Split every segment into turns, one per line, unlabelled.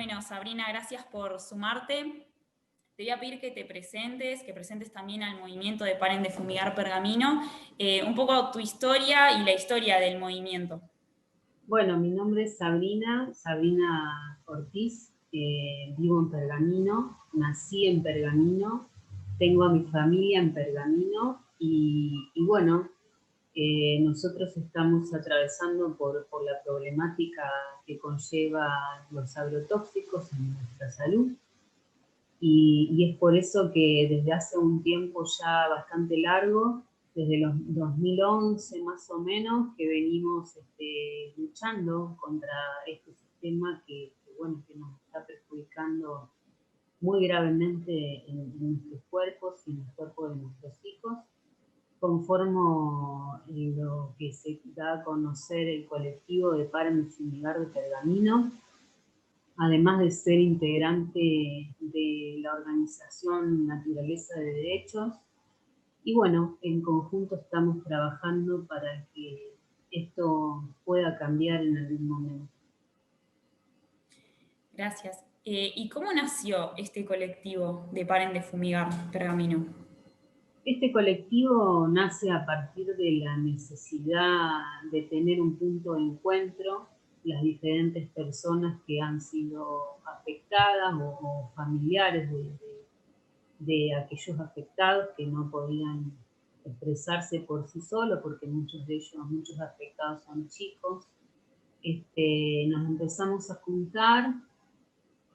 Bueno, Sabrina, gracias por sumarte. Te voy a pedir que presentes también al movimiento de Paren de Fumigar Pergamino, un poco tu historia y la historia del movimiento.
Bueno, mi nombre es Sabrina Ortiz, vivo en Pergamino, nací en Pergamino, tengo a mi familia en Pergamino y bueno, nosotros estamos atravesando por la problemática que conlleva los agrotóxicos en nuestra salud. Y es por eso que desde hace un tiempo ya bastante largo, desde los 2011 más o menos, que venimos luchando contra este sistema bueno, que nos está perjudicando muy gravemente en nuestros cuerpos y en el cuerpo de nuestros hijos. Conformo lo que se da a conocer el colectivo de Paren de Fumigar de Pergamino, además de ser integrante de la organización Naturaleza de Derechos. Y bueno, en conjunto estamos trabajando para que esto pueda cambiar en algún momento.
Gracias. ¿Y cómo nació este colectivo de Paren de Fumigar Pergamino?
Este colectivo nace a partir de la necesidad de tener un punto de encuentro, las diferentes personas que han sido afectadas o familiares de aquellos afectados que no podían expresarse por sí solos, porque muchos afectados son chicos. Nos empezamos a juntar.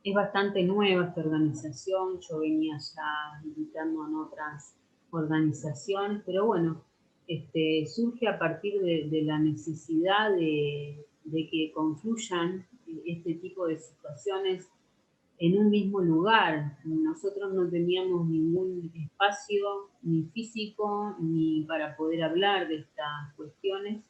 Es bastante nueva esta organización, yo venía ya militando en otras organizaciones, pero bueno, surge a partir de la necesidad de que confluyan este tipo de situaciones en un mismo lugar. Nosotros no teníamos ningún espacio, ni físico, ni para poder hablar de estas cuestiones.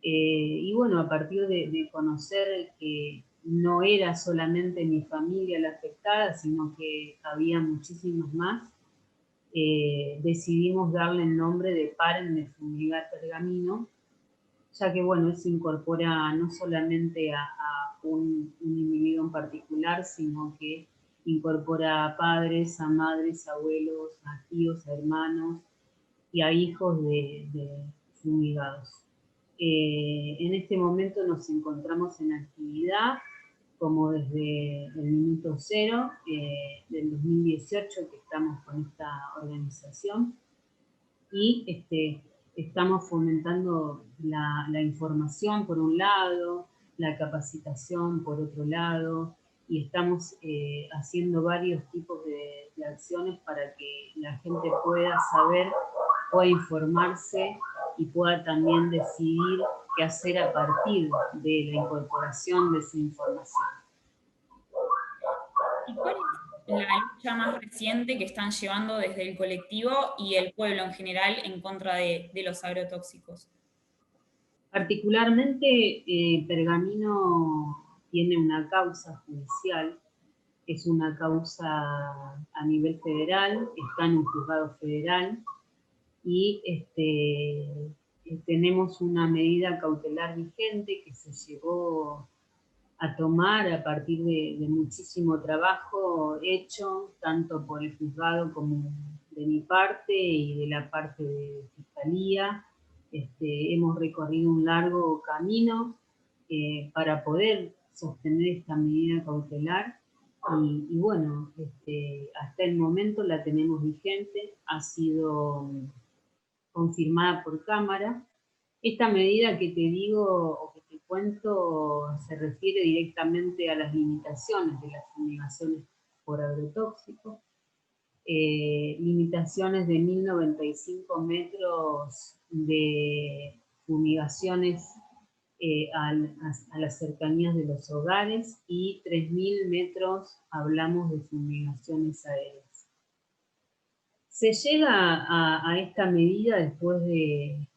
Y bueno, a partir de conocer que no era solamente mi familia la afectada, sino que había muchísimos más, decidimos darle el nombre de Paren de Fumigar Pergamino, ya que bueno, eso incorpora no solamente a un individuo en particular, sino que incorpora a padres, a madres, a abuelos, a tíos, a hermanos y a hijos de fumigados. En este momento nos encontramos en actividad, como desde el minuto cero del 2018 que estamos con esta organización, y estamos fomentando la información por un lado, la capacitación por otro lado, y estamos haciendo varios tipos de acciones para que la gente pueda saber, pueda informarse y pueda también decidir qué hacer a partir de la incorporación de esa información.
¿Y cuál es la lucha más reciente que están llevando desde el colectivo y el pueblo en general en contra de los agrotóxicos?
Particularmente, Pergamino tiene una causa judicial, es una causa a nivel federal, está en un juzgado federal, y tenemos una medida cautelar vigente que se llegó a tomar a partir de muchísimo trabajo hecho, tanto por el juzgado como de mi parte y de la parte de Fiscalía. Hemos recorrido un largo camino para poder sostener esta medida cautelar y bueno, hasta el momento la tenemos vigente, ha sido confirmada por Cámara. Esta medida que te digo o que te cuento se refiere directamente a las limitaciones de las fumigaciones por agrotóxicos, limitaciones de 1095 metros de fumigaciones a las cercanías de los hogares y 3000 metros hablamos de fumigaciones aéreas. Se llega a esta medida después de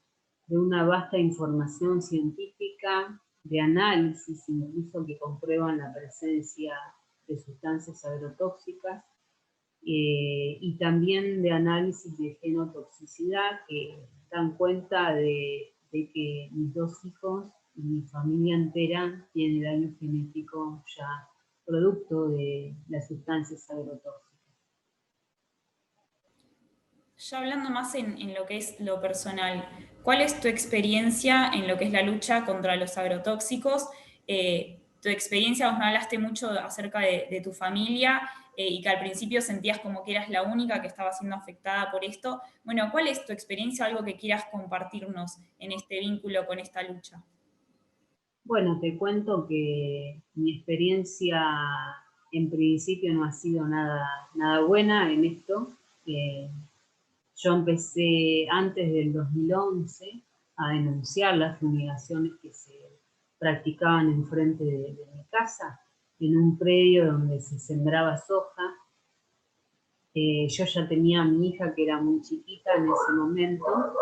una vasta información científica, de análisis incluso que comprueban la presencia de sustancias agrotóxicas, y también de análisis de genotoxicidad que dan cuenta de que mis dos hijos y mi familia entera tiene daño genético ya producto de las sustancias agrotóxicas.
Ya hablando más en lo que es lo personal, ¿cuál es tu experiencia en lo que es la lucha contra los agrotóxicos? Tu experiencia, vos me hablaste mucho acerca de tu familia y que al principio sentías como que eras la única que estaba siendo afectada por esto. Bueno, ¿cuál es tu experiencia, algo que quieras compartirnos en este vínculo con esta lucha?
Bueno, te cuento que mi experiencia en principio no ha sido nada buena en esto. Yo empecé antes del 2011 a denunciar las fumigaciones que se practicaban enfrente de mi casa, en un predio donde se sembraba soja. Yo ya tenía a mi hija que era muy chiquita en ese momento,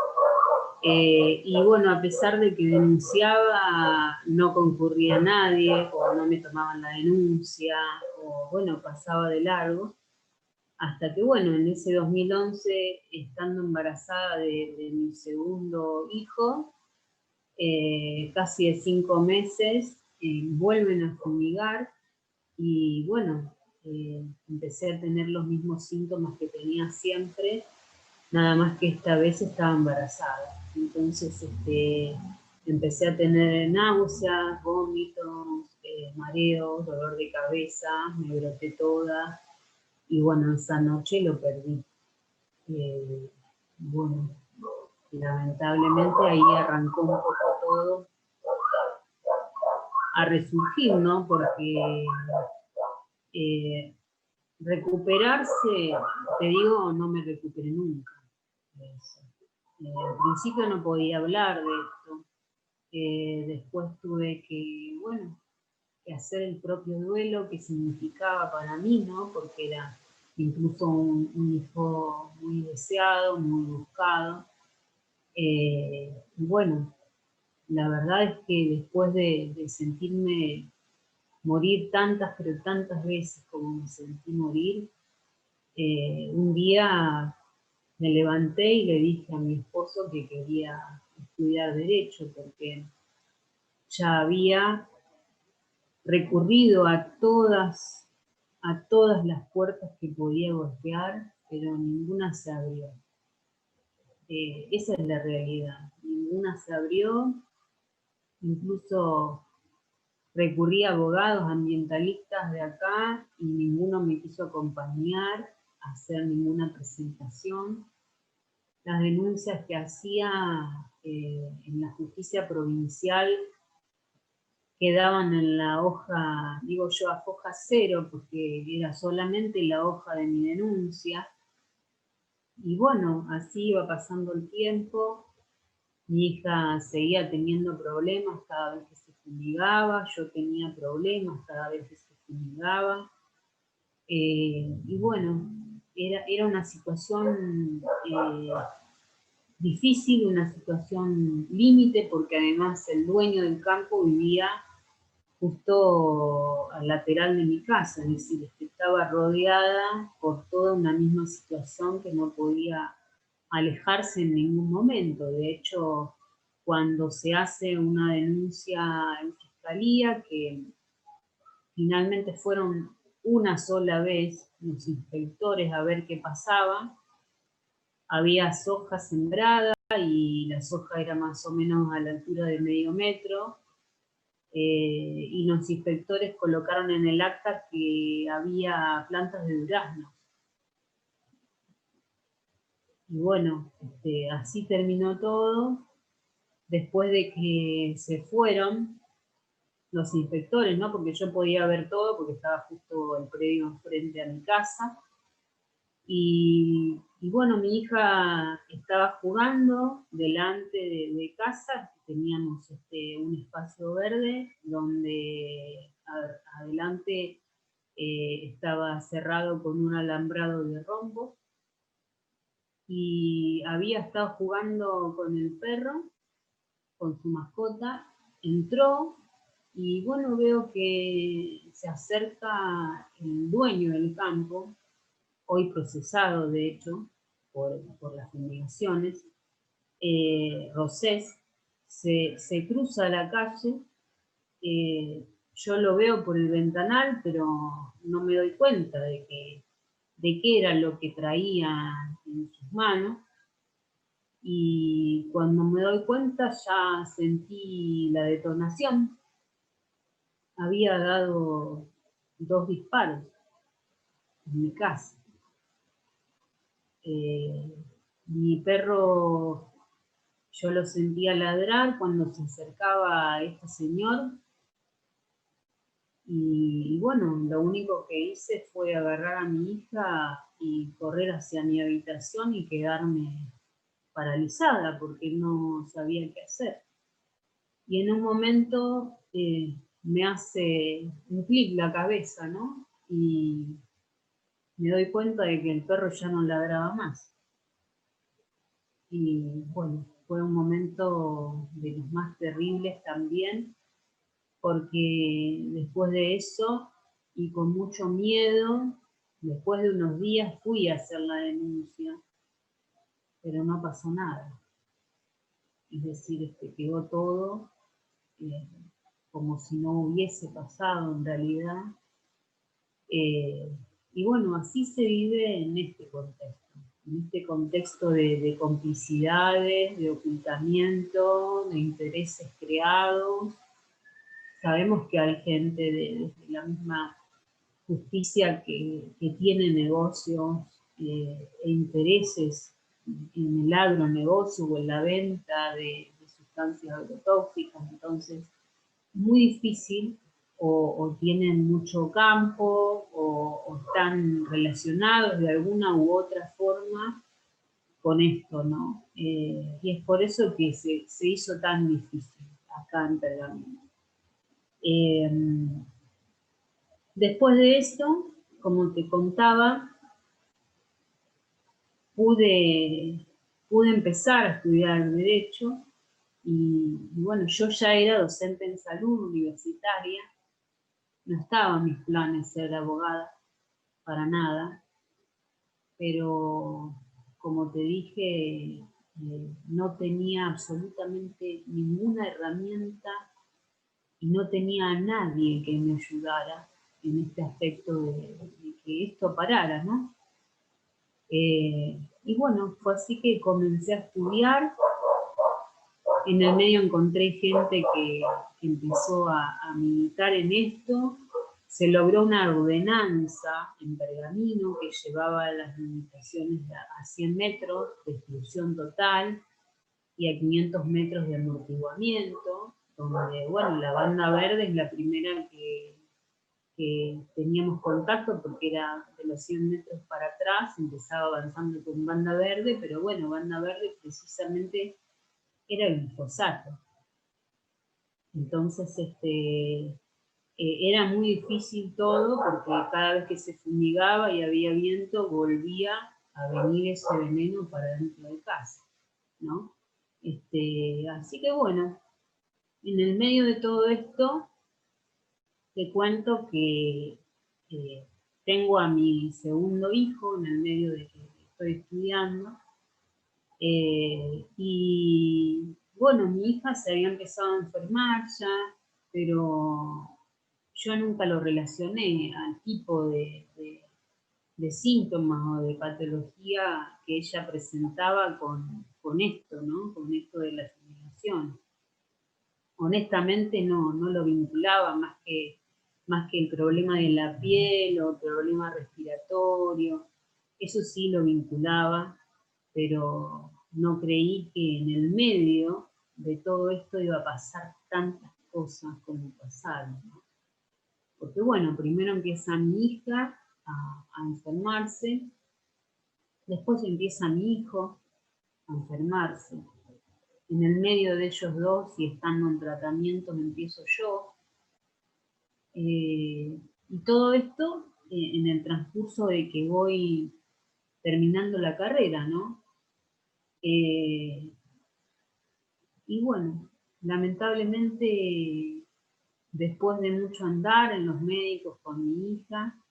y bueno, a pesar de que denunciaba, no concurría nadie, o no me tomaban la denuncia, o bueno, pasaba de largo. Hasta que, bueno, en ese 2011, estando embarazada de mi segundo hijo, casi de 5 meses, vuelven a fumigar y, bueno, empecé a tener los mismos síntomas que tenía siempre, nada más que esta vez estaba embarazada. Entonces, empecé a tener náuseas, vómitos, mareos, dolor de cabeza, me broté toda. Y bueno, esa noche lo perdí. Bueno, lamentablemente ahí arrancó un poco todo a resurgir, ¿no? Porque recuperarse, te digo, no me recuperé nunca. Al principio no podía hablar de esto. Después tuve que, bueno, que hacer el propio duelo que significaba para mí, ¿no? Porque era incluso un hijo muy deseado, muy buscado. Bueno, la verdad es que después de sentirme morir tantas, pero tantas veces como me sentí morir, un día me levanté y le dije a mi esposo que quería estudiar Derecho, porque ya había recurrido a todas las puertas que podía golpear, pero ninguna se abrió. Esa es la realidad. Ninguna se abrió, incluso recurrí a abogados ambientalistas de acá y ninguno me quiso acompañar a hacer ninguna presentación. Las denuncias que hacía en la justicia provincial quedaban en la hoja, digo yo, a hoja cero, porque era solamente la hoja de mi denuncia. Y bueno, así iba pasando el tiempo. Mi hija seguía teniendo problemas cada vez que se fumigaba, yo tenía problemas cada vez que se fumigaba. Y bueno, era una situación difícil, una situación límite, porque además el dueño del campo vivía justo al lateral de mi casa, es decir, estaba rodeada por toda una misma situación que no podía alejarse en ningún momento. De hecho, cuando se hace una denuncia en fiscalía, que finalmente fueron una sola vez los inspectores a ver qué pasaba, había soja sembrada y la soja era más o menos a la altura de medio metro, y los inspectores colocaron en el acta que había plantas de durazno. Y bueno, así terminó todo. Después de que se fueron los inspectores, ¿no? Porque yo podía ver todo, porque estaba justo el predio enfrente a mi casa. Y bueno, mi hija estaba jugando delante de casa, teníamos un espacio verde donde adelante estaba cerrado con un alambrado de rombo, y había estado jugando con el perro, con su mascota, entró y bueno, veo que se acerca el dueño del campo, hoy procesado de hecho por las fumigaciones, Rosés, se cruza la calle. yo lo veo por el ventanal, pero no me doy cuenta de qué era lo que traía en sus manos. Y cuando me doy cuenta ya sentí la detonación. Había dado 2 disparos en mi casa. Mi perro, yo lo sentía ladrar cuando se acercaba a este señor. Y bueno, lo único que hice fue agarrar a mi hija y correr hacia mi habitación y quedarme paralizada porque no sabía qué hacer. Y en un momento me hace un clic la cabeza, ¿no? Y me doy cuenta de que el perro ya no ladraba más. Y bueno, fue un momento de los más terribles también, porque después de eso, y con mucho miedo, después de unos días fui a hacer la denuncia, pero no pasó nada. Es decir, quedó todo como si no hubiese pasado en realidad. Y bueno, así se vive en este contexto de complicidades, de ocultamiento, de intereses creados. Sabemos que hay gente de la misma justicia que tiene negocios e intereses en el agronegocio o en la venta de sustancias agrotóxicas. Entonces, muy difícil, o tienen mucho campo, o están relacionados de alguna u otra forma con esto, ¿no? Y es por eso que se hizo tan difícil acá en Pergamino. Después de esto, como te contaba, pude empezar a estudiar Derecho, y bueno, yo ya era docente en salud universitaria. No estaba en mis planes ser abogada, para nada, pero como te dije, no tenía absolutamente ninguna herramienta y no tenía a nadie que me ayudara en este aspecto de que esto parara, ¿no? Y bueno, fue así que comencé a estudiar. En el medio encontré gente que empezó a militar en esto. Se logró una ordenanza en Pergamino que llevaba las limitaciones a 100 metros de exclusión total y a 500 metros de amortiguamiento, donde, bueno, la banda verde es la primera que teníamos contacto, porque era de los 100 metros para atrás, empezaba avanzando con banda verde, pero bueno, banda verde precisamente era el glifosato. Entonces, era muy difícil todo, porque cada vez que se fumigaba y había viento, volvía a venir ese veneno para dentro de casa, ¿no? Así que bueno, en el medio de todo esto, te cuento que tengo a mi segundo hijo en el medio de que estoy estudiando. Y bueno, mi hija se había empezado a enfermar ya, pero yo nunca lo relacioné al tipo de síntomas o de patología que ella presentaba con esto, ¿no? Con esto de la fumigación. Honestamente no lo vinculaba más que el problema de la piel o el problema respiratorio. Eso sí lo vinculaba, pero no creí que en el medio de todo esto iba a pasar tantas cosas como pasaron, ¿no? Porque bueno, primero empieza mi hija a enfermarse, después empieza mi hijo a enfermarse. En el medio de ellos dos, y estando en tratamiento, me empiezo yo. Y todo esto en el transcurso de que voy terminando la carrera, ¿no? Y bueno, lamentablemente, después de mucho andar en los médicos con mi hija,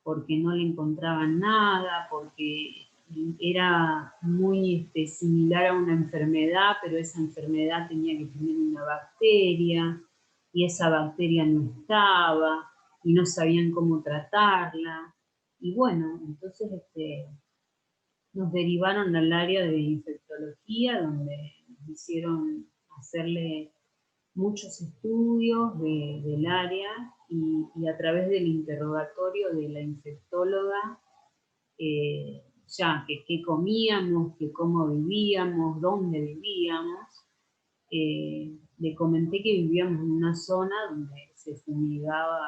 porque no le encontraban nada, porque era muy similar a una enfermedad, pero esa enfermedad tenía que tener una bacteria, y esa bacteria no estaba, y no sabían cómo tratarla. Y bueno, entonces nos derivaron al área de infectología, donde nos hicieron hacerle muchos estudios del área y a través del interrogatorio de la infectóloga, ya que qué comíamos, que cómo vivíamos, dónde vivíamos. Le comenté que vivíamos en una zona donde se fumigaba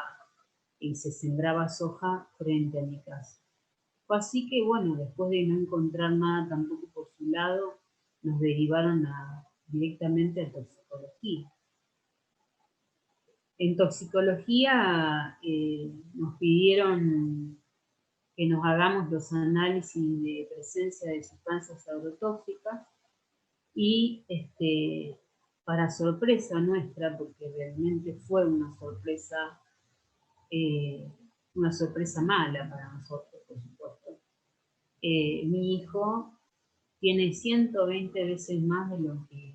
y se sembraba soja frente a mi casa. Fue así que, bueno, después de no encontrar nada tampoco por su lado, nos derivaron directamente a toxicología. En toxicología nos pidieron que nos hagamos los análisis de presencia de sustancias agrotóxicas y para sorpresa nuestra, porque realmente fue una sorpresa mala para nosotros, por supuesto, mi hijo tiene 120 veces más de lo que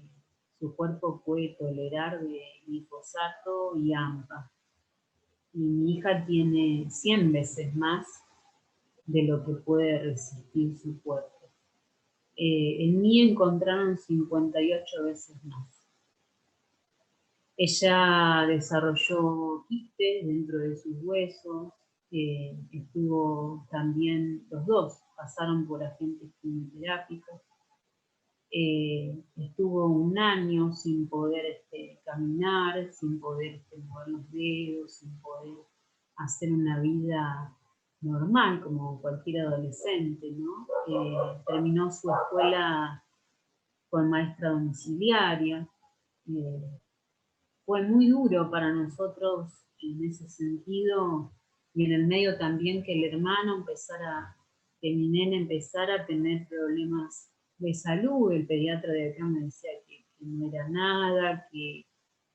su cuerpo puede tolerar de glifosato y AMPA. Y mi hija tiene 100 veces más de lo que puede resistir su cuerpo. En mí encontraron 58 veces más. Ella desarrolló quistes dentro de sus huesos, estuvo también, los dos pasaron por agentes quimioterápicos, estuvo un año sin poder caminar, sin poder mover los dedos, sin poder hacer una vida normal como cualquier adolescente, ¿no? Terminó su escuela con maestra domiciliaria. Fue muy duro para nosotros en ese sentido, y en el medio también que que mi nene empezara a tener problemas de salud. El pediatra de acá me decía que no era nada, que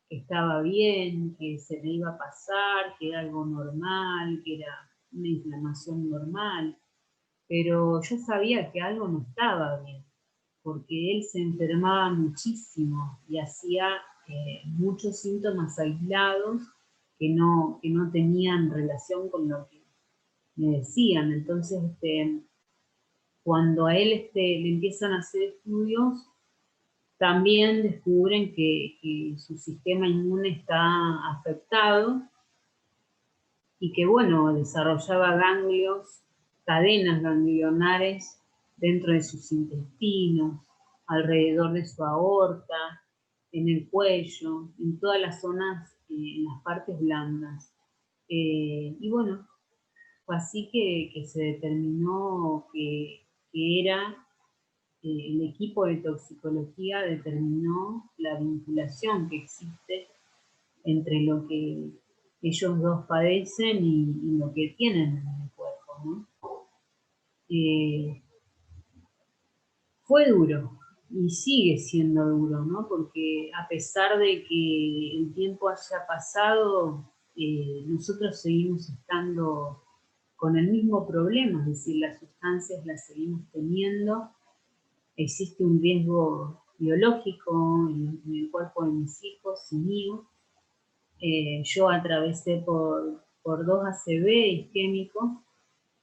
estaba bien, que se le iba a pasar, que era algo normal, que era una inflamación normal, pero yo sabía que algo no estaba bien, porque él se enfermaba muchísimo y hacía muchos síntomas aislados que no tenían relación con lo que me decían. Entonces, cuando a él le empiezan a hacer estudios, también descubren que su sistema inmune está afectado y que, bueno, desarrollaba ganglios, cadenas ganglionares dentro de sus intestinos, alrededor de su aorta, en el cuello, en todas las zonas, en las partes blandas. Y bueno, fue así que se determinó que era, el equipo de toxicología determinó la vinculación que existe entre lo que ellos dos padecen y lo que tienen en el cuerpo, ¿no? Fue duro y sigue siendo duro, ¿no? Porque a pesar de que el tiempo haya pasado, nosotros seguimos estando con el mismo problema, es decir, las sustancias las seguimos teniendo. Existe un riesgo biológico en el cuerpo de mis hijos y mío. Yo atravesé por 2 ACV isquémicos,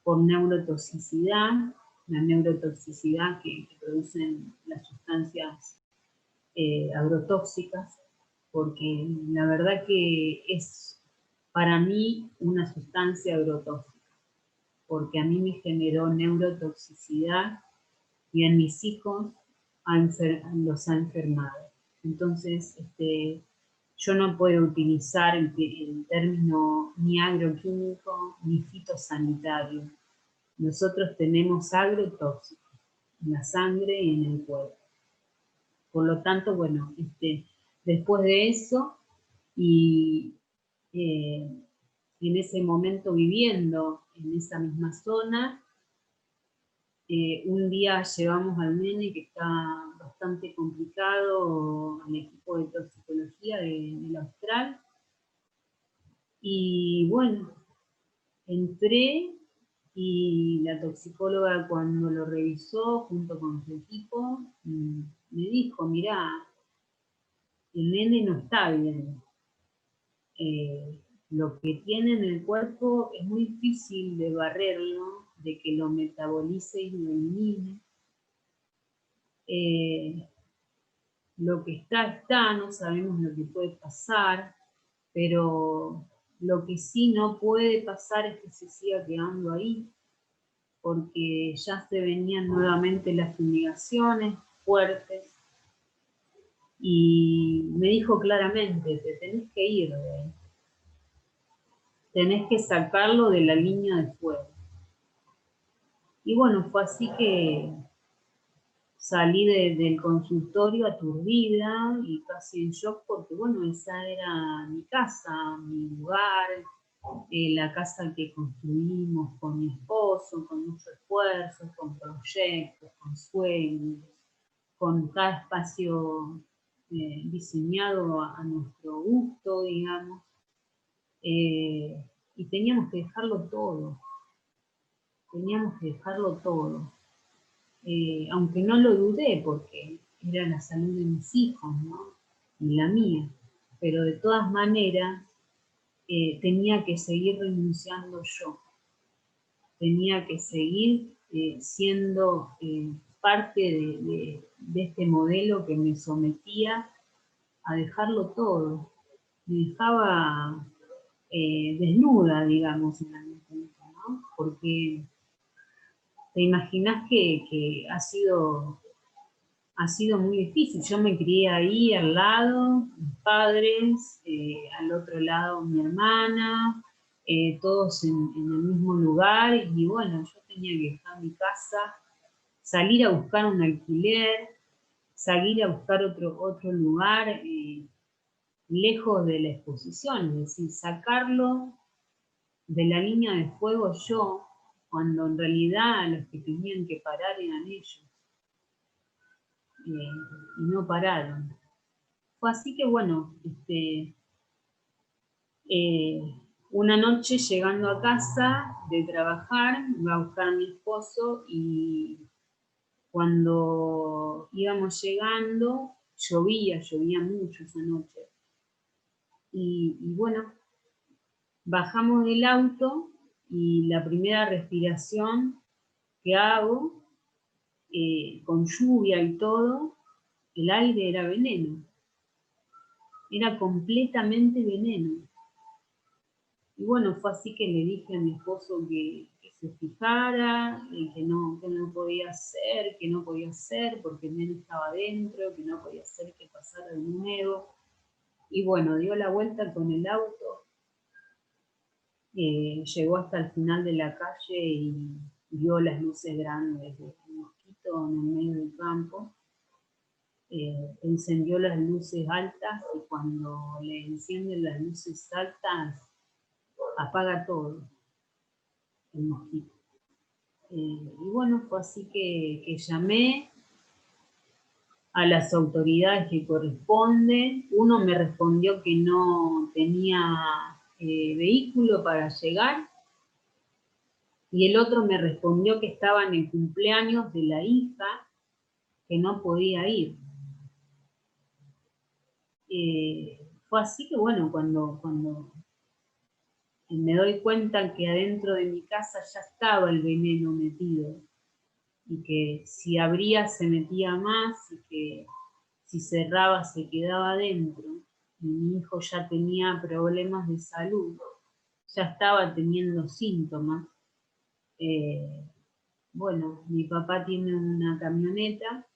por neurotoxicidad, la neurotoxicidad que producen las sustancias agrotóxicas, porque la verdad que es para mí una sustancia agrotóxica, porque a mí me generó neurotoxicidad y en mis hijos los ha enfermado. Entonces, yo no puedo utilizar el término ni agroquímico ni fitosanitario. Nosotros tenemos agrotóxicos en la sangre y en el cuerpo. Por lo tanto, bueno, después de eso y en ese momento viviendo en esa misma zona, un día llevamos al nene que está bastante complicado al equipo de toxicología del Austral. Y bueno, entré y la toxicóloga cuando lo revisó junto con su equipo, me dijo, mirá, el nene no está bien. lo que tiene en el cuerpo es muy difícil de barrerlo, de que lo metabolice y lo elimine. Lo que está, no sabemos lo que puede pasar, pero lo que sí no puede pasar es que se siga quedando ahí, porque ya se venían nuevamente las fumigaciones fuertes, y me dijo claramente, te tenés que ir de ahí, tenés que sacarlo de la línea de fuego. Y bueno, fue así que salí del consultorio aturdida y casi en shock, porque bueno, esa era mi casa, mi lugar, la casa que construimos con mi esposo, con mucho esfuerzo, con proyectos, con sueños, con cada espacio diseñado a nuestro gusto, digamos, y teníamos que dejarlo todo, aunque no lo dudé porque era la salud de mis hijos, ¿no? Y la mía, pero de todas maneras tenía que seguir renunciando yo, tenía que seguir siendo parte de este modelo que me sometía a dejarlo todo. Me dejaba desnuda, digamos, en la mente, ¿no? Porque te imaginas que ha sido muy difícil. Yo me crié ahí al lado, mis padres, al otro lado mi hermana, todos en el mismo lugar, y bueno, yo tenía que dejar mi casa, salir a buscar un alquiler, salir a buscar otro lugar lejos de la exposición, es decir, sacarlo de la línea de fuego yo, cuando en realidad los que tenían que parar eran ellos, y no pararon. Fue así que bueno, una noche llegando a casa de trabajar, iba a buscar a mi esposo, y cuando íbamos llegando, llovía mucho esa noche. Y bueno, bajamos del auto y la primera respiración que hago, con lluvia y todo, el aire era veneno. Era completamente veneno. Y bueno, fue así que le dije a mi esposo que se fijara, que no podía ser, porque el nene estaba adentro, que no podía ser que pasara de nuevo. Y bueno, dio la vuelta con el auto, llegó hasta el final de la calle y vio las luces grandes de un mosquito en el medio del campo. Encendió las luces altas, y cuando le encienden las luces altas, apaga todo el mosquito. Y bueno, fue así que llamé a las autoridades que corresponden. Uno me respondió que no tenía vehículo para llegar, y el otro me respondió que estaba en el cumpleaños de la hija, que no podía ir. Fue así que bueno, cuando me doy cuenta que adentro de mi casa ya estaba el veneno metido, y que si abría se metía más, y que si cerraba se quedaba adentro, y mi hijo ya tenía problemas de salud, ya estaba teniendo síntomas. Bueno, mi papá tiene una camioneta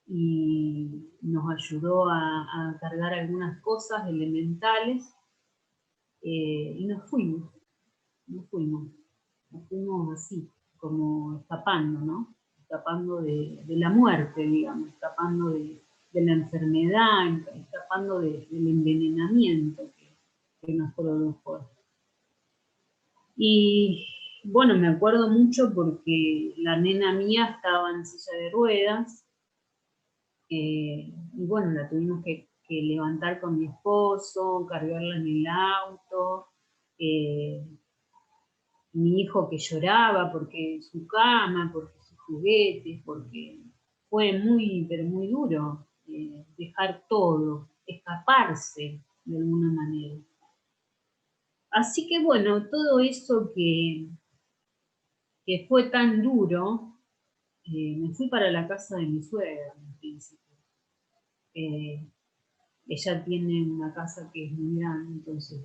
y nos ayudó a cargar algunas cosas elementales, y nos fuimos así, como escapando, ¿no? Escapando de la muerte, digamos, escapando de la enfermedad, escapando del envenenamiento que nos produjo. Y bueno, me acuerdo mucho porque la nena mía estaba en silla de ruedas, y bueno, la tuvimos que levantar con mi esposo, cargarla en el auto, mi hijo que lloraba porque su cama, porque sus juguetes, porque fue muy, pero muy duro dejar todo, escaparse de alguna manera. Así que bueno, todo eso que fue tan duro, me fui para la casa de mi suegra, en principio. Ella tiene una casa que es muy grande, entonces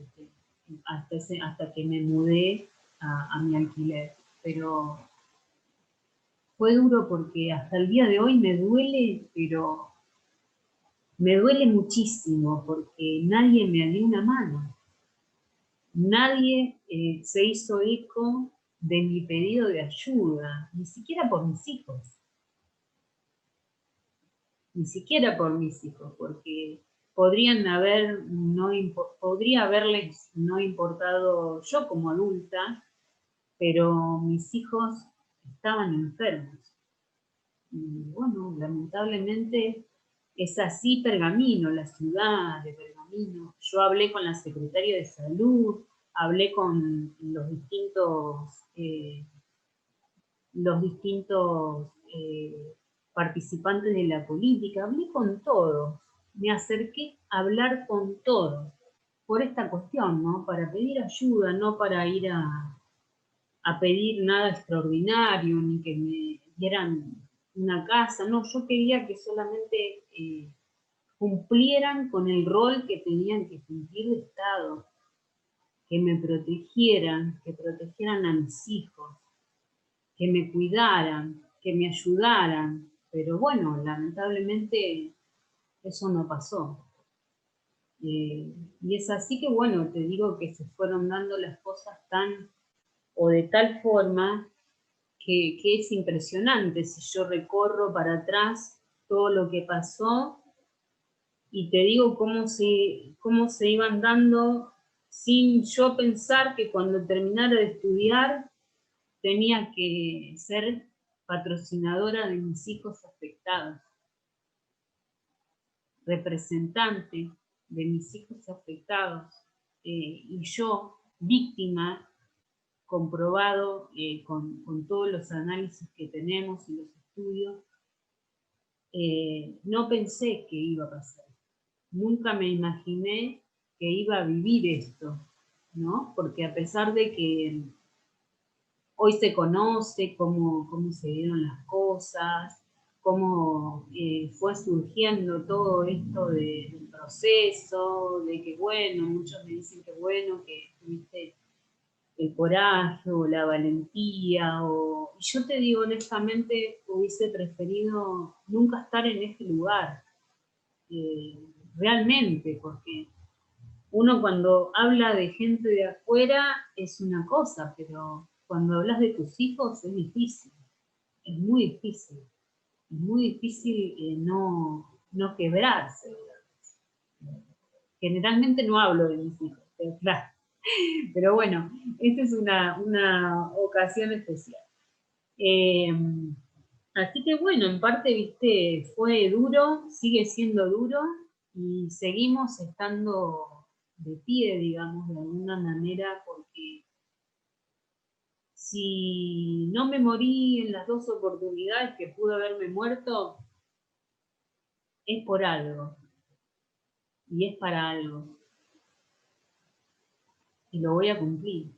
hasta que me mudé a mi alquiler. Pero fue duro porque hasta el día de hoy me duele, pero me duele muchísimo porque nadie me dio una mano. Nadie se hizo eco de mi pedido de ayuda, ni siquiera por mis hijos. Ni siquiera por mis hijos, porque podría haberles no importado yo como adulta, pero mis hijos estaban enfermos. Y bueno, lamentablemente es así Pergamino, la ciudad de Pergamino. Yo hablé con la secretaria de salud, hablé con los distintos participantes de la política, hablé con todos, me acerqué a hablar con todos por esta cuestión, ¿no? Para pedir ayuda, no para ir a pedir nada extraordinario, ni que me dieran una casa, no, yo quería que solamente cumplieran con el rol que tenían que cumplir de Estado, que me protegieran, que protegieran a mis hijos, que me cuidaran, que me ayudaran, pero bueno, lamentablemente eso no pasó. Y es así que bueno, te digo que se fueron dando las cosas o de tal forma que es impresionante si yo recorro para atrás todo lo que pasó y te digo cómo se iban dando sin yo pensar que cuando terminara de estudiar tenía que ser patrocinadora de mis hijos afectados, representante de mis hijos afectados, y yo, víctima, comprobado con todos los análisis que tenemos y los estudios, no pensé que iba a pasar. Nunca me imaginé que iba a vivir esto, ¿no? Porque a pesar de que hoy se conoce cómo se dieron las cosas, cómo fue surgiendo todo esto del proceso, de que bueno, muchos me dicen que bueno, que tuviste el coraje o la valentía, y yo te digo honestamente, hubiese preferido nunca estar en este lugar, realmente, porque uno cuando habla de gente de afuera es una cosa, pero cuando hablas de tus hijos es difícil, es muy difícil, es muy difícil no quebrarse. Generalmente no hablo de mis hijos, pero claro. Pero bueno, esta es una ocasión especial. Así que bueno, en parte, viste, fue duro, sigue siendo duro y seguimos estando de pie, digamos, de alguna manera, porque si no me morí en las dos oportunidades que pude haberme muerto, es por algo y es para algo y lo voy a cumplir.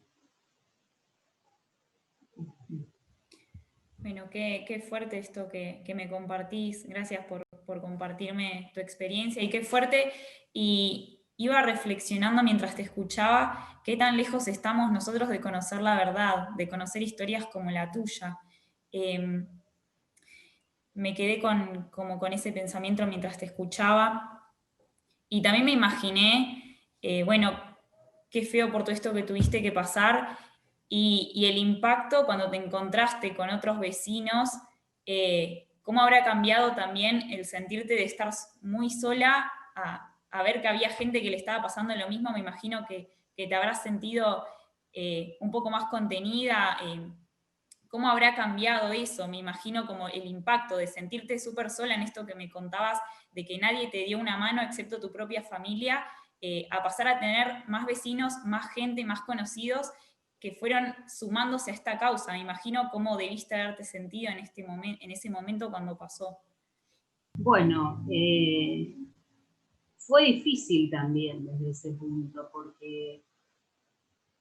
Bueno, qué fuerte esto que me compartís. Gracias por compartirme tu experiencia y qué fuerte. Y iba reflexionando mientras te escuchaba qué tan lejos estamos nosotros de conocer la verdad, de conocer historias como la tuya. Me quedé como con ese pensamiento mientras te escuchaba y también me imaginé, bueno, qué feo por todo esto que tuviste que pasar y el impacto cuando te encontraste con otros vecinos, cómo habrá cambiado también el sentirte de estar muy sola a ver que había gente que le estaba pasando lo mismo. Me imagino que te habrás sentido un poco más contenida. ¿Cómo habrá cambiado eso? Me imagino como el impacto de sentirte súper sola en esto que me contabas, de que nadie te dio una mano excepto tu propia familia, a pasar a tener más vecinos, más gente, más conocidos que fueron sumándose a esta causa. Me imagino cómo debiste haberte sentido en ese momento cuando pasó.
Bueno, fue difícil también desde ese punto, porque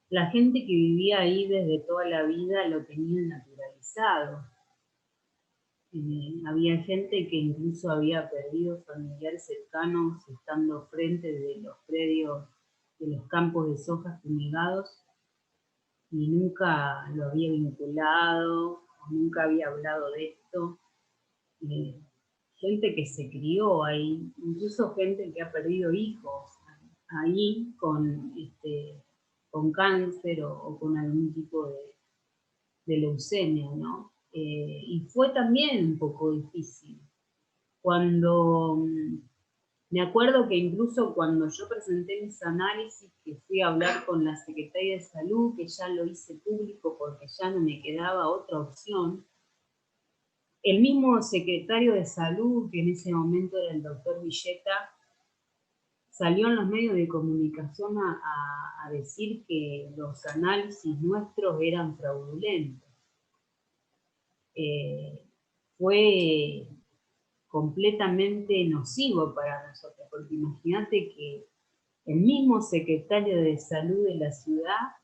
la gente que vivía ahí desde toda la vida lo tenía naturalizado. Había gente que incluso había perdido familiares cercanos estando frente de los predios de los campos de soja fumigados y nunca lo había vinculado, o nunca había hablado de esto. Gente que se crió ahí, incluso gente que ha perdido hijos ahí con cáncer o con algún tipo de leucemia, ¿no? Y fue también un poco difícil. Me acuerdo que incluso cuando yo presenté mis análisis, que fui a hablar con la Secretaría de Salud, que ya lo hice público porque ya no me quedaba otra opción, el mismo secretario de Salud, que en ese momento era el doctor Villeta, salió en los medios de comunicación a decir que los análisis nuestros eran fraudulentos. Fue completamente nocivo para nosotros, porque imagínate que el mismo secretario de Salud de la ciudad,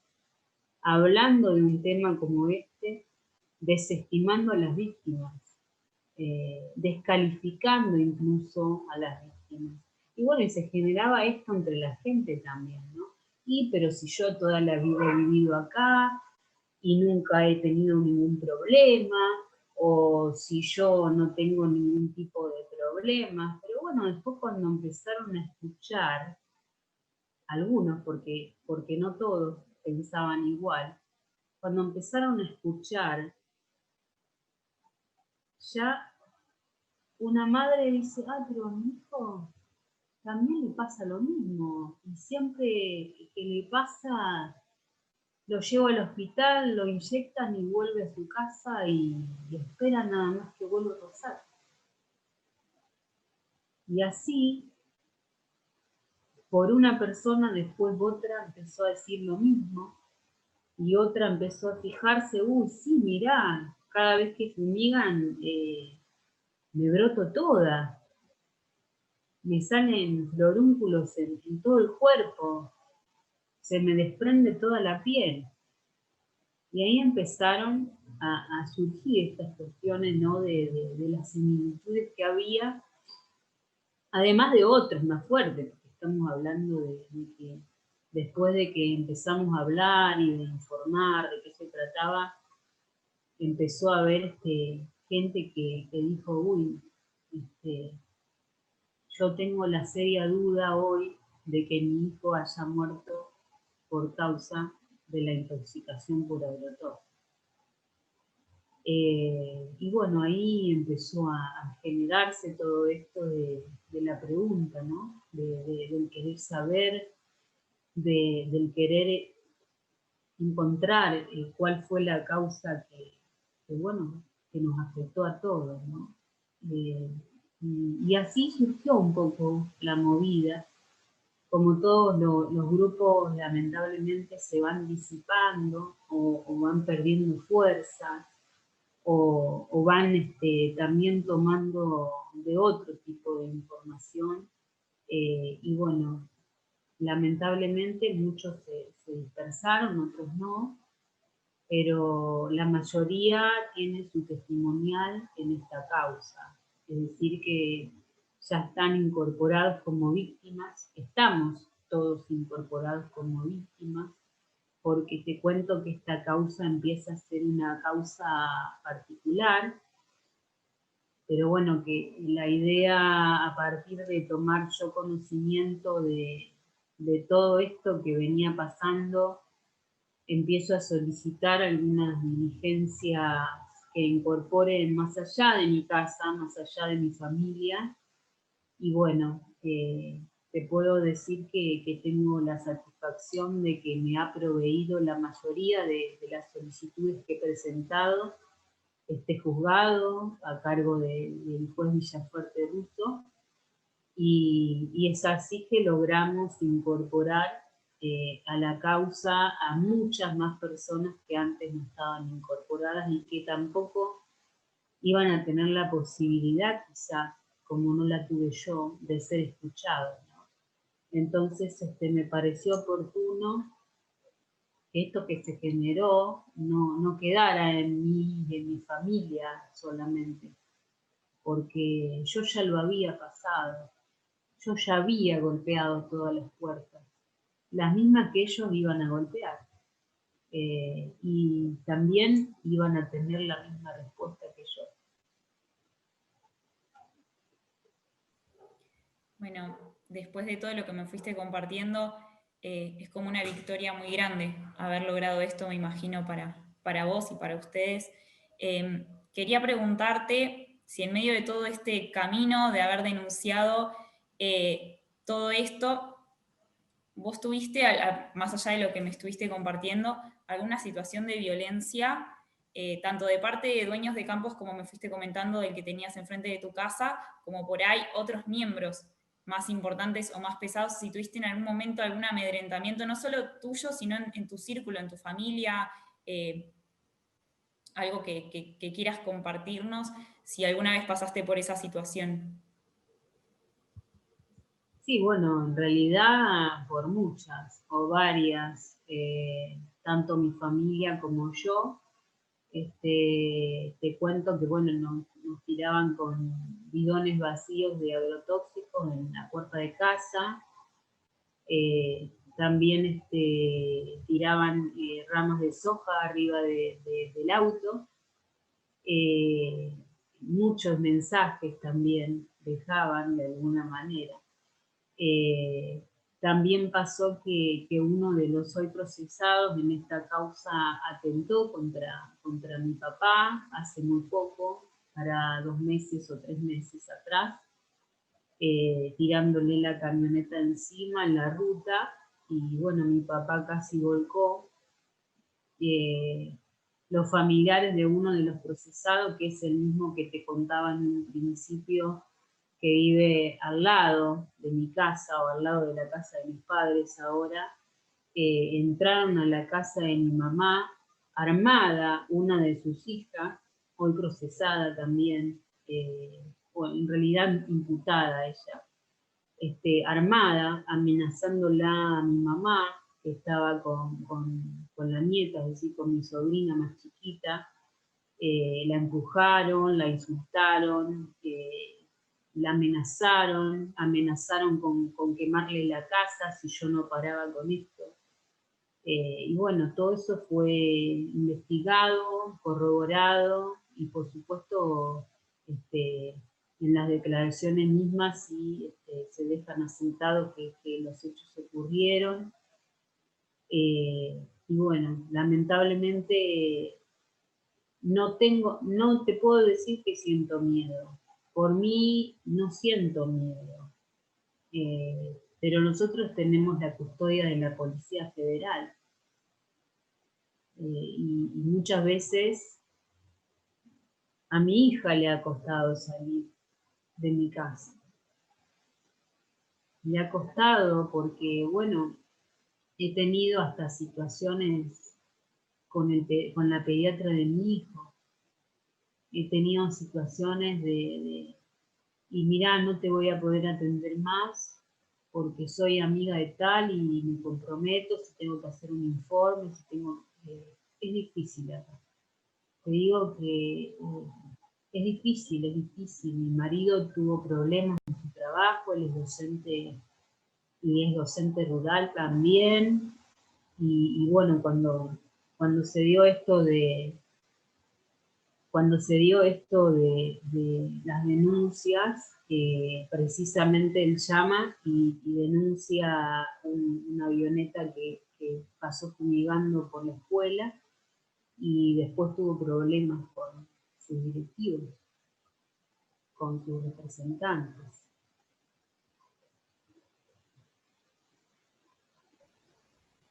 hablando de un tema como este, desestimando a las víctimas, descalificando incluso a las víctimas. Y bueno, y se generaba esto entre la gente también, ¿no? Pero si yo toda la vida he vivido acá y nunca he tenido ningún problema, o si yo no tengo ningún tipo de problemas. Pero bueno, después cuando empezaron a escuchar, algunos, porque no todos pensaban igual, cuando empezaron a escuchar, ya una madre dice, pero a mi hijo también le pasa lo mismo, y siempre que le pasa, lo llevo al hospital, lo inyectan y vuelve a su casa y espera nada más que vuelva a pasar. Y así, por una persona, después otra empezó a decir lo mismo, y otra empezó a fijarse, sí, mirá, cada vez que fumigan me broto toda, me salen florúnculos en todo el cuerpo, se me desprende toda la piel. Y ahí empezaron a surgir estas cuestiones, ¿no? de las similitudes que había, además de otras más fuertes, porque estamos hablando de que después de que empezamos a hablar y de informar de qué se trataba, empezó a haber gente que dijo, yo tengo la seria duda hoy de que mi hijo haya muerto por causa de la intoxicación por agrotóxico. Y bueno, ahí empezó a generarse todo esto de la pregunta, ¿no? Del querer saber, del querer encontrar cuál fue la causa que nos afectó a todos, ¿no? Y así surgió un poco la movida. Como todos los grupos lamentablemente se van disipando o van perdiendo fuerza, o van también tomando de otro tipo de información. Y bueno, lamentablemente muchos se dispersaron, otros no, pero la mayoría tiene su testimonial en esta causa. Es decir, que ya están incorporados como víctimas, estamos todos incorporados como víctimas, porque te cuento que esta causa empieza a ser una causa particular, pero bueno, que la idea a partir de tomar yo conocimiento de todo esto que venía pasando, empiezo a solicitar algunas diligencias que incorporen más allá de mi casa, más allá de mi familia, y bueno, te puedo decir que tengo la satisfacción de que me ha proveído la mayoría de las solicitudes que he presentado este juzgado a cargo del juez Villafuerte Russo, y es así que logramos incorporar a la causa a muchas más personas que antes no estaban incorporadas y que tampoco iban a tener la posibilidad, quizás, como no la tuve yo, de ser escuchados, ¿no? Entonces me pareció oportuno que esto que se generó no quedara en mí y en mi familia solamente, porque yo ya lo había pasado, yo ya había golpeado todas las puertas, las mismas que ellos iban a golpear, y también iban a tener la misma respuesta que yo.
Bueno, después de todo lo que me fuiste compartiendo, es como una victoria muy grande haber logrado esto, me imagino, para vos y para ustedes. Quería preguntarte si en medio de todo este camino de haber denunciado todo esto, vos tuviste, más allá de lo que me estuviste compartiendo, alguna situación de violencia, tanto de parte de dueños de campos, como me fuiste comentando, del que tenías enfrente de tu casa, como por ahí otros miembros más importantes o más pesados, si tuviste en algún momento algún amedrentamiento, no solo tuyo, sino en tu círculo, en tu familia, algo que quieras compartirnos, si alguna vez pasaste por esa situación.
Sí, bueno, en realidad por muchas o varias, tanto mi familia como yo. Te cuento que, bueno, nos tiraban con bidones vacíos de agrotóxicos en la puerta de casa. También tiraban ramas de soja arriba del auto. Muchos mensajes también dejaban de alguna manera. Eh, También pasó que uno de los hoy procesados en esta causa atentó contra mi papá hace muy poco, para 2 meses o 3 meses atrás, tirándole la camioneta encima en la ruta, y bueno, mi papá casi volcó. Los familiares de uno de los procesados, que es el mismo que te contaba en un principio, que vive al lado de mi casa o al lado de la casa de mis padres ahora, entraron a la casa de mi mamá, armada una de sus hijas, hoy procesada también, bueno, en realidad imputada ella, armada, amenazándola a mi mamá, que estaba con la nieta, es decir, con mi sobrina más chiquita. La empujaron, la insultaron, la amenazaron con quemarle la casa si yo no paraba con esto. Y bueno, todo eso fue investigado, corroborado, y por supuesto en las declaraciones mismas sí se dejan asentado que los hechos ocurrieron. Y bueno, lamentablemente no te puedo decir que siento miedo. Por mí no siento miedo. Pero nosotros tenemos la custodia de la Policía Federal. Y muchas veces a mi hija le ha costado salir de mi casa. Le ha costado porque, bueno, he tenido hasta situaciones con la pediatra de mi hijo. He tenido situaciones y mirá, no te voy a poder atender más porque soy amiga de tal y me comprometo, si tengo que hacer un informe, si tengo... es difícil acá. Te digo que es difícil, es difícil. Mi marido tuvo problemas en su trabajo, él es docente y es docente rural también. Y bueno, cuando se dio esto de las denuncias, precisamente él llama y denuncia una avioneta que pasó fumigando por la escuela, y después tuvo problemas con sus directivos, con sus representantes.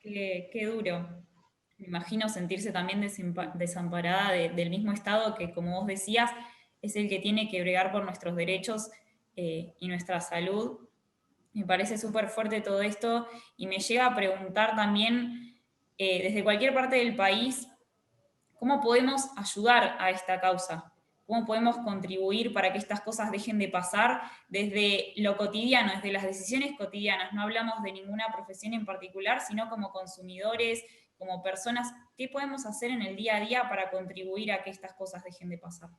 Qué duro. Me imagino sentirse también desamparada del mismo Estado que, como vos decías, es el que tiene que bregar por nuestros derechos y nuestra salud. Me parece súper fuerte todo esto y me llega a preguntar también, desde cualquier parte del país, ¿cómo podemos ayudar a esta causa? cómo podemos contribuir para que estas cosas dejen de pasar desde lo cotidiano, desde las decisiones cotidianas. No hablamos de ninguna profesión en particular, sino como consumidores, como personas, ¿qué podemos hacer en el día a día para contribuir a que estas cosas dejen de pasar?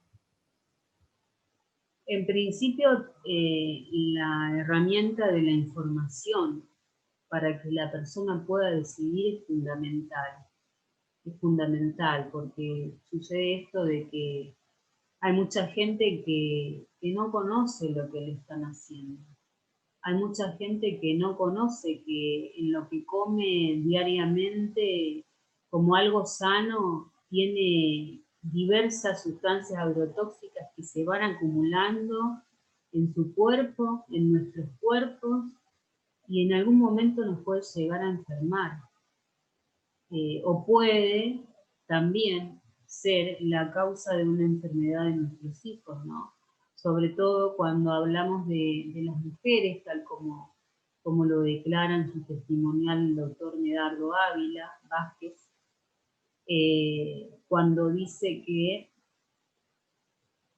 En principio, la herramienta de la información para que la persona pueda decidir es fundamental. Es fundamental porque sucede esto de que hay mucha gente que no conoce lo que le están haciendo. Hay mucha gente que no conoce que en lo que come diariamente como algo sano tiene diversas sustancias agrotóxicas que se van acumulando en su cuerpo, en nuestros cuerpos, y en algún momento nos puede llegar a enfermar. O puede también ser la causa de una enfermedad de nuestros hijos, ¿no? Sobre todo cuando hablamos de las mujeres, tal como lo declara en su testimonial el doctor Medardo Ávila Vázquez, cuando dice que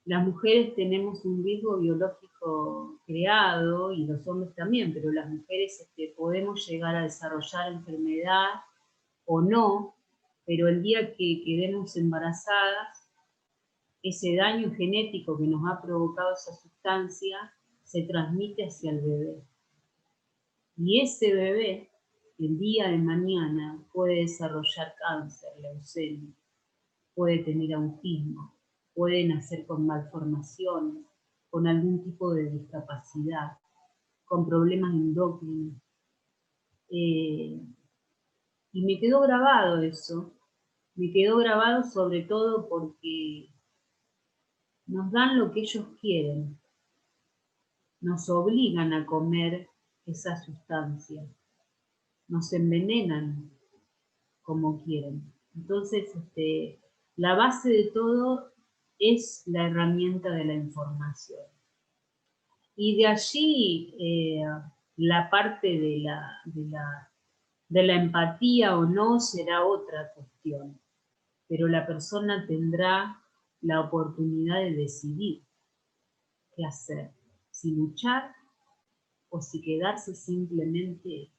las mujeres tenemos un riesgo biológico creado, y los hombres también, pero las mujeres podemos llegar a desarrollar enfermedad o no, pero el día que quedemos embarazadas, ese daño genético que nos ha provocado esa sustancia se transmite hacia el bebé. Y ese bebé, el día de mañana, puede desarrollar cáncer, leucemia, puede tener autismo, puede nacer con malformaciones, con algún tipo de discapacidad, con problemas endocrinos. Y me quedó grabado eso, me quedó grabado sobre todo porque nos dan lo que ellos quieren, nos obligan a comer esa sustancia, nos envenenan como quieren. Entonces, la base de todo es la herramienta de la información. Y de allí la parte de la empatía o no será otra cuestión, pero la persona tendrá la oportunidad de decidir qué hacer, si luchar o si quedarse simplemente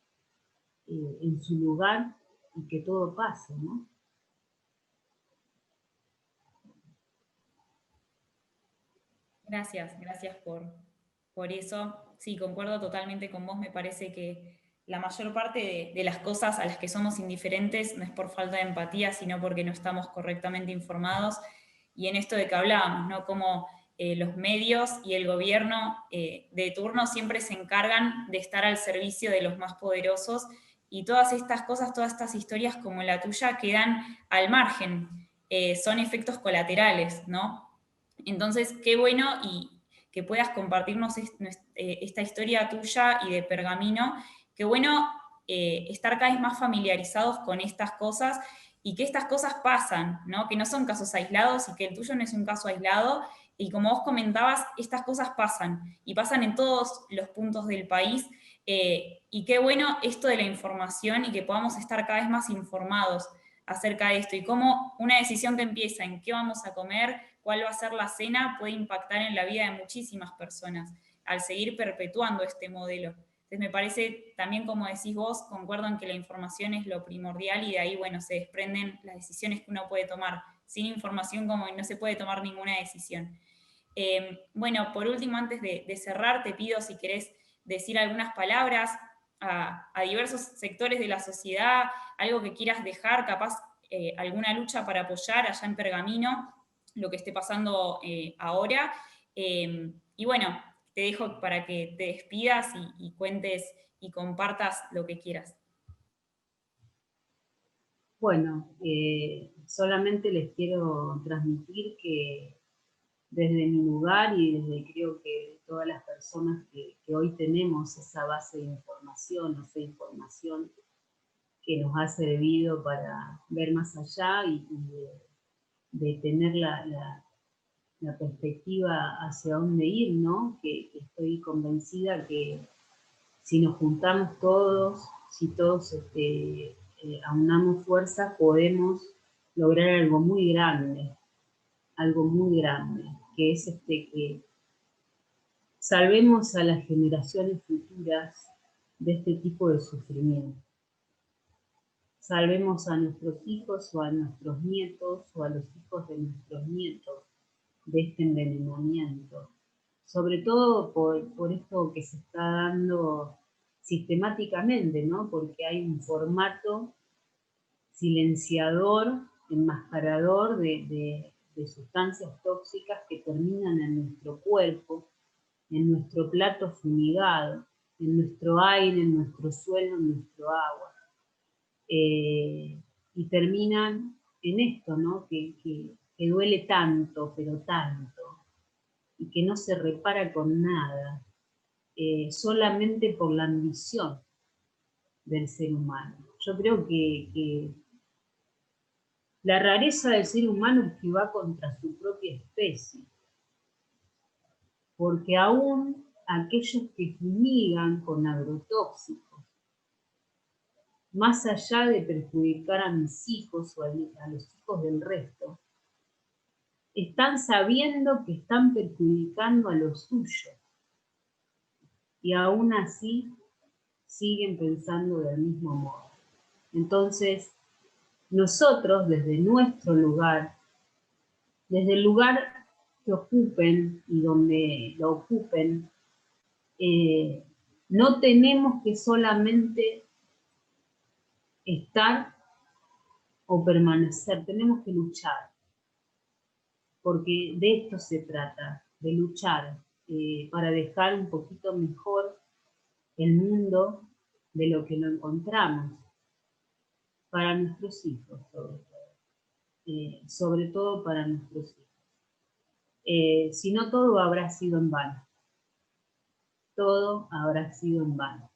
en su lugar y que todo pase, ¿no?
Gracias por eso. Sí, concuerdo totalmente con vos. Me parece que la mayor parte de las cosas a las que somos indiferentes no es por falta de empatía, sino porque no estamos correctamente informados. Y en esto de que hablábamos, ¿no? Como los medios y el gobierno de turno siempre se encargan de estar al servicio de los más poderosos, y todas estas cosas, todas estas historias como la tuya quedan al margen. Son efectos colaterales, ¿no? Entonces, qué bueno y que puedas compartirnos esta historia tuya y de Pergamino. Qué bueno estar cada vez más familiarizados con estas cosas y que estas cosas pasan, ¿no? Que no son casos aislados y que el tuyo no es un caso aislado. Y como vos comentabas, estas cosas pasan y pasan en todos los puntos del país. Y qué bueno esto de la información y que podamos estar cada vez más informados acerca de esto y cómo una decisión que empieza en qué vamos a comer, cuál va a ser la cena, puede impactar en la vida de muchísimas personas al seguir perpetuando este modelo. Entonces me parece también, como decís vos, concuerdo en que la información es lo primordial y de ahí, bueno, se desprenden las decisiones que uno puede tomar. Sin información como no se puede tomar ninguna decisión. Bueno, por último, antes de cerrar, te pido si querés decir algunas palabras a diversos sectores de la sociedad, algo que quieras dejar, capaz alguna lucha para apoyar allá en Pergamino, lo que esté pasando ahora. Y bueno, te dejo para que te despidas y cuentes y compartas lo que quieras.
Bueno, solamente les quiero transmitir que desde mi lugar y desde creo que todas las personas que hoy tenemos esa base de información, esa información que nos ha servido para ver más allá y de tener la perspectiva hacia dónde ir, ¿no? Que estoy convencida que si nos juntamos todos, si todos aunamos fuerzas, podemos lograr algo muy grande, algo muy grande. que es que salvemos a las generaciones futuras de este tipo de sufrimiento. Salvemos a nuestros hijos o a nuestros nietos o a los hijos de nuestros nietos de este envenenamiento. Sobre todo por esto que se está dando sistemáticamente, ¿no? Porque hay un formato silenciador, enmascarador de sustancias tóxicas que terminan en nuestro cuerpo, en nuestro plato fumigado, en nuestro aire, en nuestro suelo, en nuestro agua. Y terminan en esto, ¿no? Que duele tanto, pero tanto, y que no se repara con nada, solamente por la ambición del ser humano. Yo creo que la rareza del ser humano es que va contra su propia especie, porque aún aquellos que fumigan con agrotóxicos, más allá de perjudicar a mis hijos o a los hijos del resto, están sabiendo que están perjudicando a los suyos, y aún así siguen pensando del mismo modo. Entonces, nosotros desde nuestro lugar, desde el lugar que ocupen y donde lo ocupen, no tenemos que solamente estar o permanecer, tenemos que luchar, porque de esto se trata, de luchar para dejar un poquito mejor el mundo de lo que lo encontramos, para nuestros hijos sobre todo para nuestros hijos. Si no, todo habrá sido en vano. Todo habrá sido en vano.